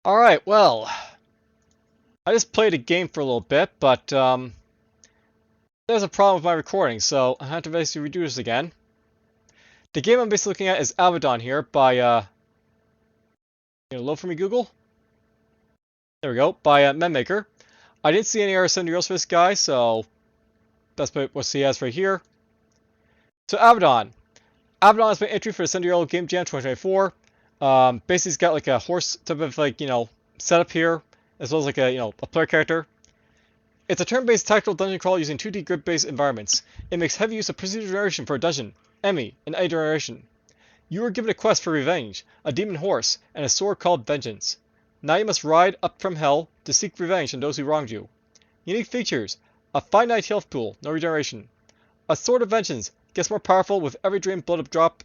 Alright, well, I just played a game for a little bit, but there's a problem with my recording, so I have to basically redo this again. The game I'm basically looking at is Abaddon here by, load for me, Google? There we go, by MemMaker. I didn't see any R70 for this guy, so that's what he has right here. So Abaddon. Abaddon has been entry for the 70-year-old Game Jam 2024. Basically, it's got like a horse type of setup here, as well as like a player character. It's a turn-based tactical dungeon crawl using 2D grid-based environments. It makes heavy use of procedural generation for a dungeon, Emmy, and A generation. You were given a quest for revenge, a demon horse, and a sword called Vengeance. Now you must ride up from hell to seek revenge on those who wronged you. Unique features: a finite health pool, no regeneration. A sword of vengeance gets more powerful with every drained blood drop.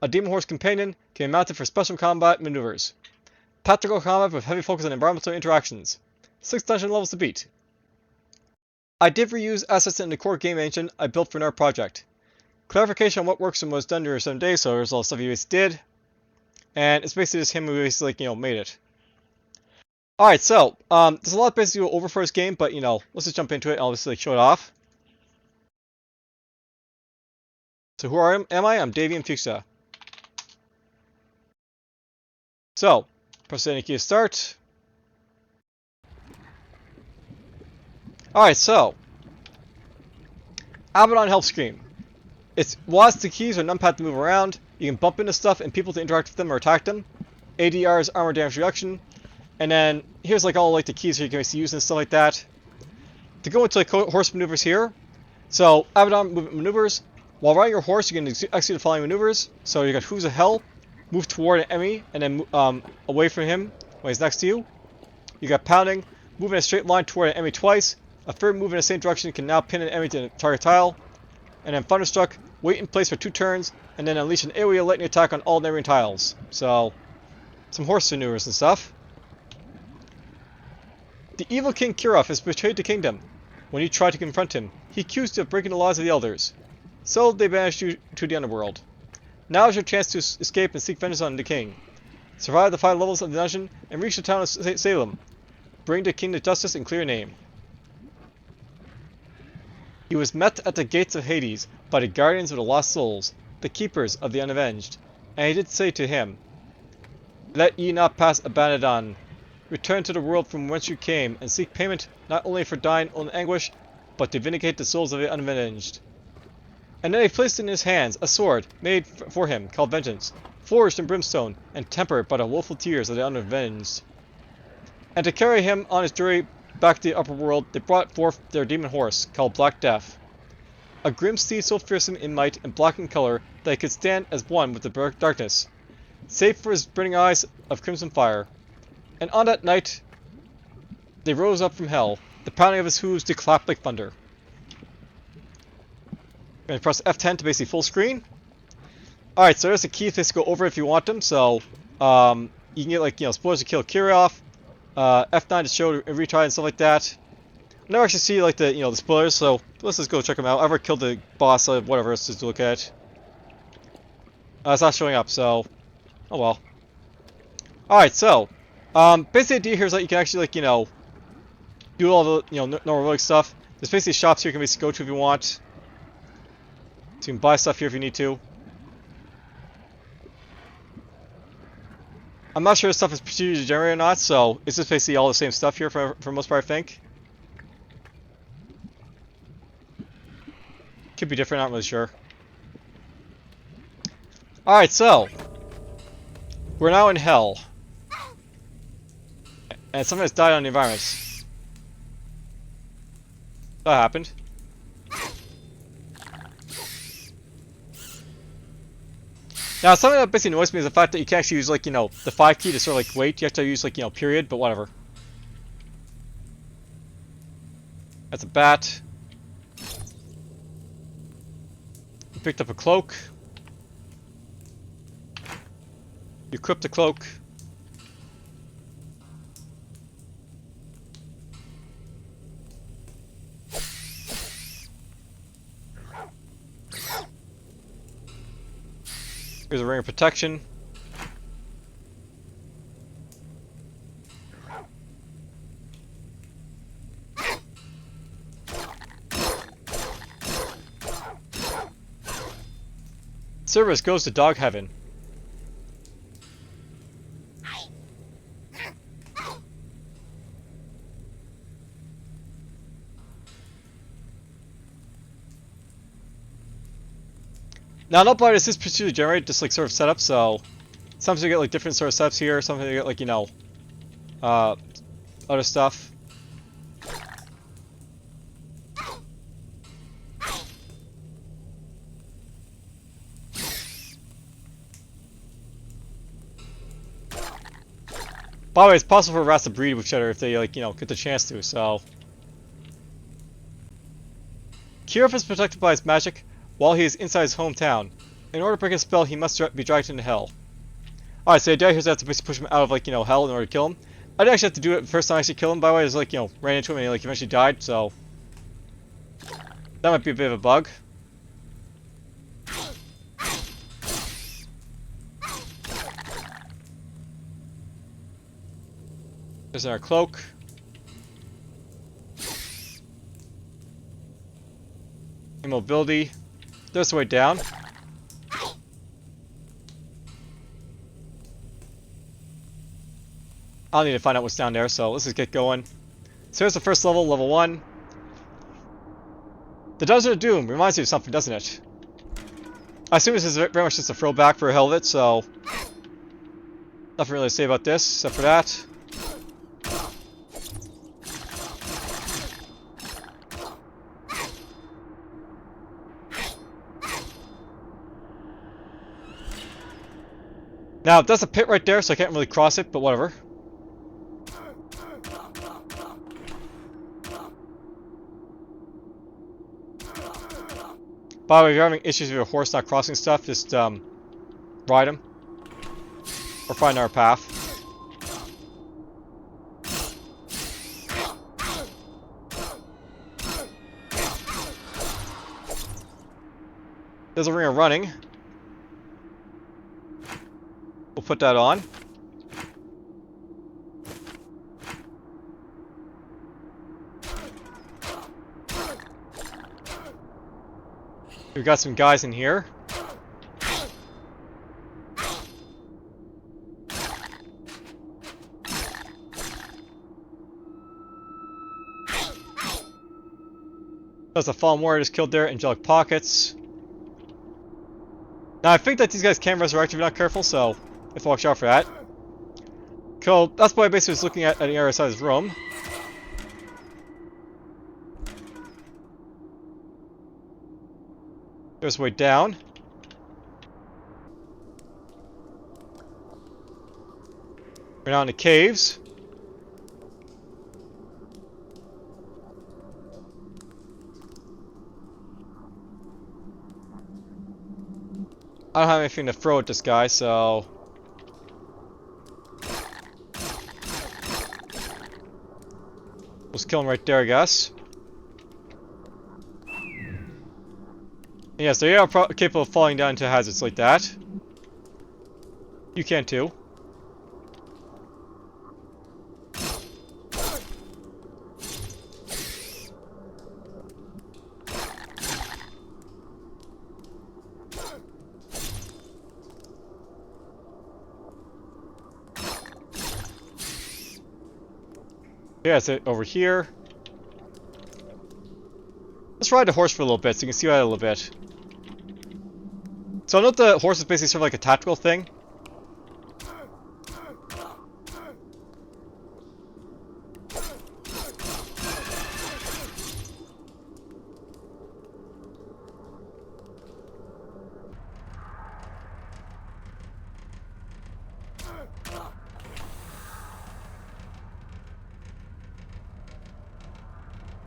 A demon horse companion can be mounted for special combat maneuvers. Tactical combat with heavy focus on environmental interactions. 6 dungeon levels to beat. I did reuse assets in the core game engine I built for another project. Clarification on what works and was done during 7 days, so there's all the stuff he basically did. And it's basically just him who basically, made it. Alright, so, there's a lot basically to go over for this game, but, let's just jump into it and I'll just show it off. So who am I? I'm DFuxa. So, press any key to start. Alright, so, Abaddon help screen. It's WASD to keys or numpad to move around. You can bump into stuff and people to interact with them or attack them. ADR is armor damage reduction. And then here's all the keys you can use and stuff like that. To go into horse maneuvers here. So Abaddon movement maneuvers. While riding your horse, you can execute the following maneuvers. So you got Who's a Hell, move toward an enemy and then away from him when he's next to you. You got Pounding, move in a straight line toward an enemy twice. A third move in the same direction can now pin an enemy to the target tile. And then Thunderstruck, wait in place for 2 turns, and then unleash an AoE lightning attack on all neighboring tiles. So, some horse maneuvers and stuff. The evil King Kirov has betrayed the kingdom. When you try to confront him, he accused you of breaking the laws of the elders. So they banished you to the underworld. Now is your chance to escape and seek vengeance on the king. Survive the 5 levels of the dungeon and reach the town of Salem. Bring the king to justice and clear your name. He was met at the gates of Hades by the guardians of the lost souls, the keepers of the unavenged, and he did say to him, "Let ye not pass Abaddon. Return to the world from whence you came, and seek payment not only for thine own anguish, but to vindicate the souls of the unavenged." And then he placed in his hands a sword made for him, called Vengeance, forged in brimstone, and tempered by the woeful tears of the unavenged. And to carry him on his journey back to the upper world, they brought forth their demon horse, called Black Death. A grim steed so fearsome in might and black in color that he could stand as one with the darkness, save for his burning eyes of crimson fire. And on that night, they rose up from hell, the pounding of his hooves did clap like thunder. I'm going to press F10 to basically full screen. Alright, so there's the keys to go over if you want them, so, you can get spoilers to kill Kirov, F9 to show a retry and stuff like that. I never actually see the spoilers, so let's just go check them out. I've already killed the boss, whatever, let's just look at. It's not showing up, so oh well. Alright, so basically the idea here is that you can actually do all the normal roguelike stuff. There's basically shops here you can basically go to if you want. So you can buy stuff here if you need to. I'm not sure if stuff is procedurally generated or not, so it's just basically all the same stuff here for the most part, I think. Could be different, not really sure. Alright, so we're now in hell. And something has died on the environment. That happened. Now, something that basically annoys me is the fact that you can't actually use, the 5 key to sort of, wait. You have to use, period, but whatever. That's a bat. You picked up a cloak. You equipped the cloak. Here's a ring of protection. Cerberus goes to dog heaven. Now, not by this is procedurally generated, just like sort of setup, so sometimes you get like different sort of setups here, sometimes you get like, you know, other stuff. By the way, it's possible for rats to breed with each other if they, like, you know, get the chance to, so. Kirov is protected by his magic while he is inside his hometown. In order to break his spell, he must be dragged into hell. Alright, so the idea here is I have to basically push him out of, like, you know, hell in order to kill him. I didn't actually have to do it the first time I actually killed him, by the way. I was, like, you know, ran into him and he, like, eventually died, so. That might be a bit of a bug. There's our cloak. Immobility. There's the way down. I'll need to find out what's down there, so let's just get going. So here's the first level, level 1. The Dungeon of Doom reminds you of something, doesn't it? I assume this is very much just a throwback for a hell of it, so nothing really to say about this, except for that. Now, that's a pit right there, so I can't really cross it, but whatever. By the way, if you're having issues with your horse not crossing stuff, just ride him. Or find our path. There's a ring of running. We'll put that on. We've got some guys in here. There's a fallen warrior just killed there, angelic pockets. Now I think that these guys can resurrect if you're not careful, so you have to watch out for that. Cool, that's what I basically was looking at the other side of this room. There's a way down. We're now in the caves. I don't have anything to throw at this guy, so let's kill him right there, I guess. Yeah, so you are capable of falling down into hazards like that. You can too. Yeah, that's it over here. Let's ride the horse for a little bit so you can see that a little bit. So I know the horse is basically sort of like a tactical thing.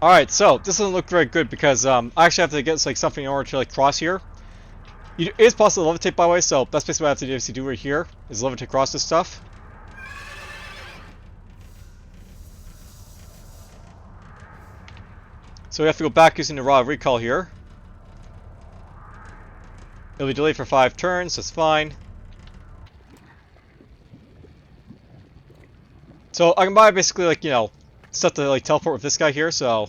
Alright, so this doesn't look very good because I actually have to get like something in order to like cross here. It is possible to levitate, by the way, so that's basically what I have to do right here, is levitate across this stuff. So we have to go back using the raw recall here. It'll be delayed for 5 turns, that's fine. So I can buy basically like, you know, stuff to like teleport with this guy here, so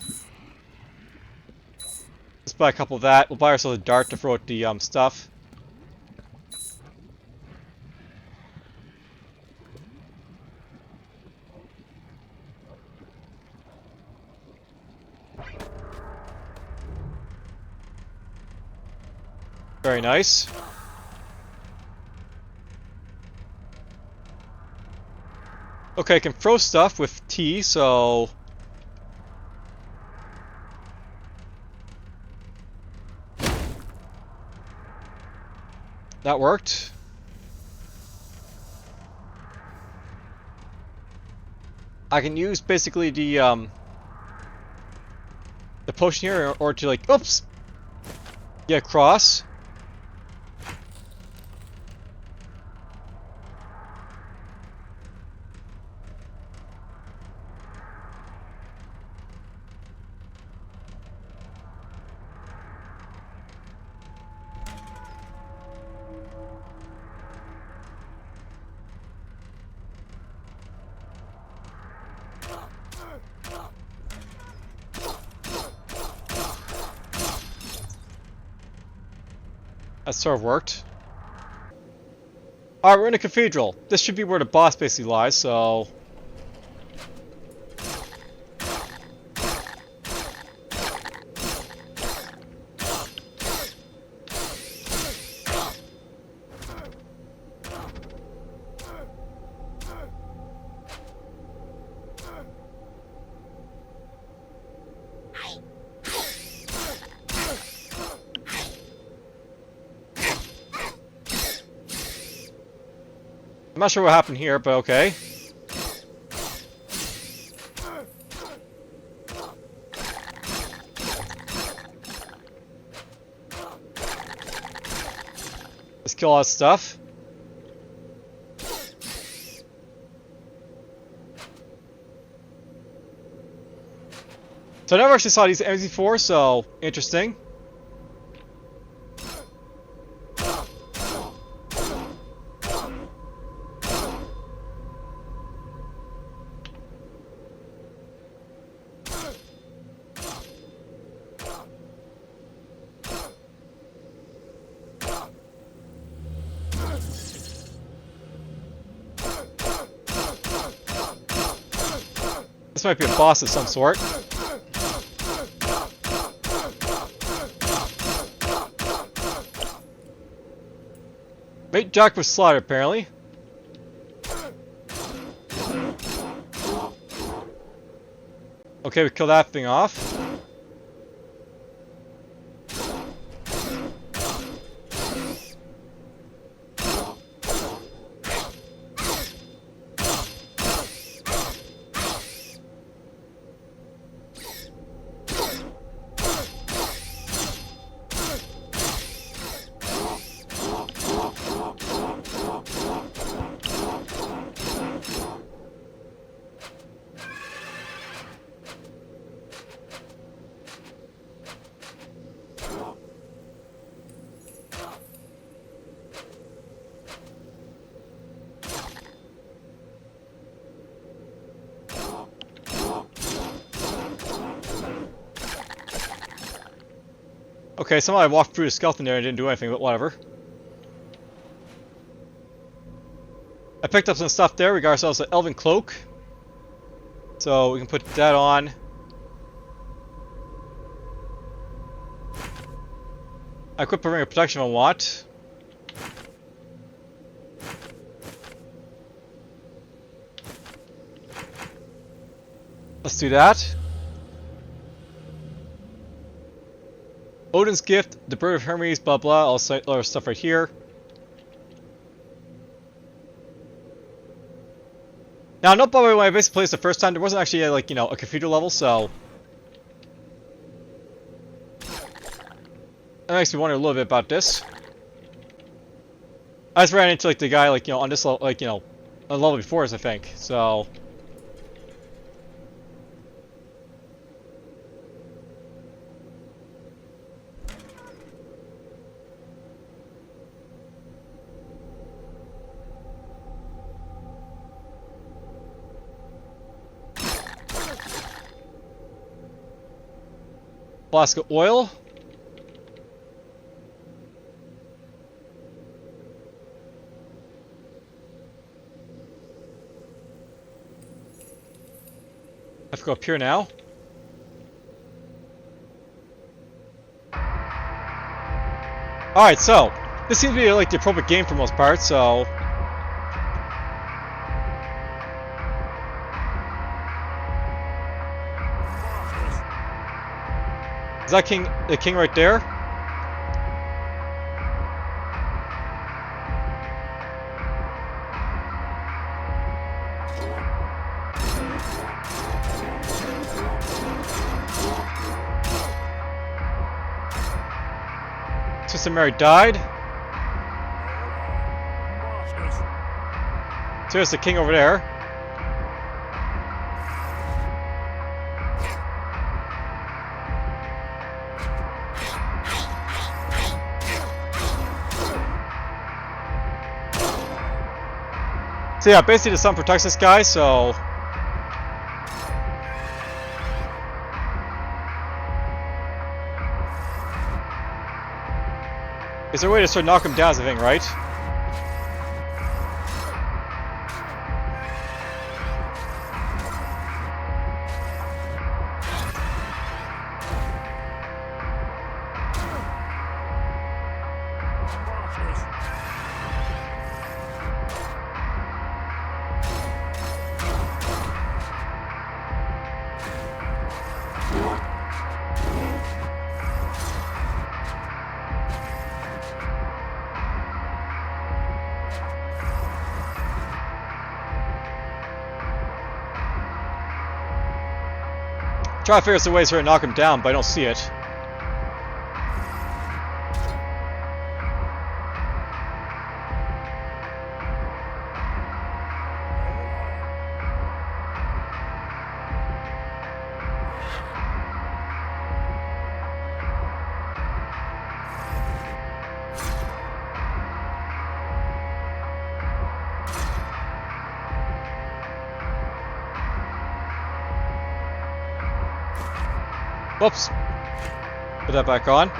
let's buy a couple of that. We'll buy ourselves a dart to throw at the stuff. Very nice. Okay, I can throw stuff with T, so... That worked. I can use basically the potion here or to like, oops! Get across. That sort of worked. Alright, we're in a cathedral. This should be where the boss basically lies, so... I'm not sure what happened here, but okay. Let's kill all that stuff. So I never actually saw these enemies before, so interesting. This might be a boss of some sort. Mate Jack was slaughtered, apparently. Okay, we kill that thing off. Okay, somehow I walked through the skeleton there and didn't do anything, but whatever. I picked up some stuff there. We got ourselves an elven cloak. So we can put that on. I equip a ring of protection if I want. Let's do that. Odin's gift, the bird of Hermes, blah blah, all other stuff right here. Now, not by the way, when I basically played this the first time, there wasn't actually like, you know, a cathedral level, so that makes me wonder a little bit about this. I just ran into like the guy like, you know, on this level, like, you know, on the level before us, I think. So flask of oil. I have to go up here now. Alright, so this seems to be like the appropriate game for most parts, so is that the king right there? Sister Mary died. So there's the king over there. So yeah, basically the sun protects this guy, so is there a way to sort of knock him down, is the thing, right? Try to figure out some ways to knock him down, but I don't see it. Whoops. Put that back on.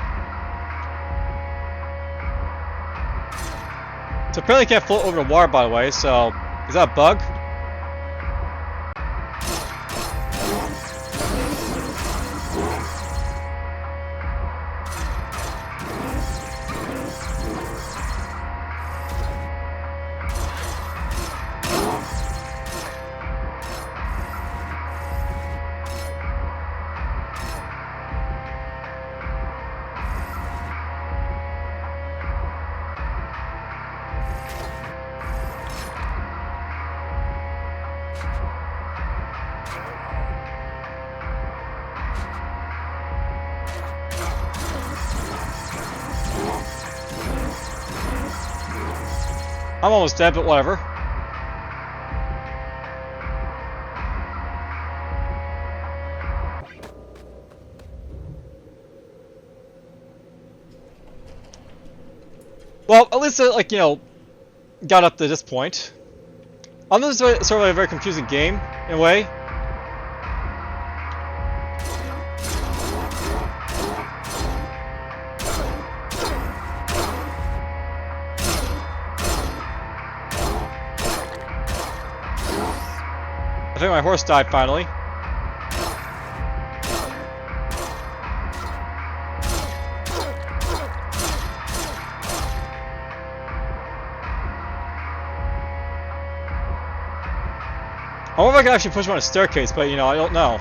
So apparently you can't float over the water, by the way, so is that a bug? I'm almost dead, but whatever. Well, at least, like, you know, got up to this point. I know this is sort of a very confusing game, in a way. I think my horse died finally. I wonder if I can actually push him on a staircase, but you know, I don't know.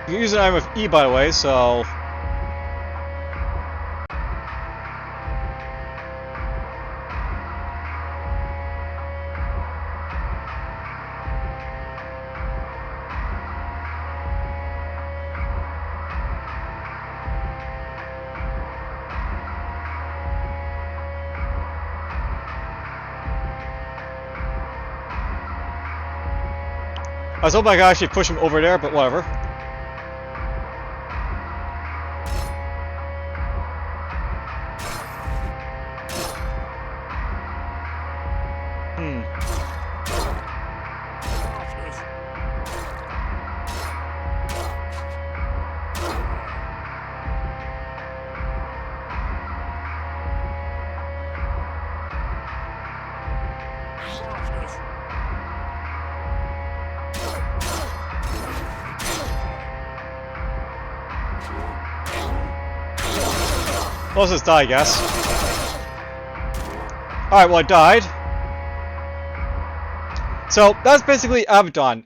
You can use an item with E, by the way, so... I was hoping I could actually push him over there, but whatever. Well, let's just die, I guess. Alright, well, I died. So, that's basically Abaddon.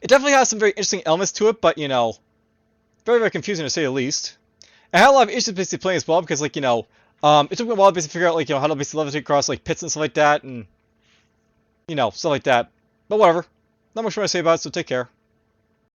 It definitely has some very interesting elements to it, but, you know, very, very confusing to say the least. I had a lot of issues basically playing as well, because, like, you know, it took me a while to basically figure out, like, you know, how to basically levitate across, like, pits and stuff like that, and, you know, stuff like that. But whatever. Not much more to say about it, so take care.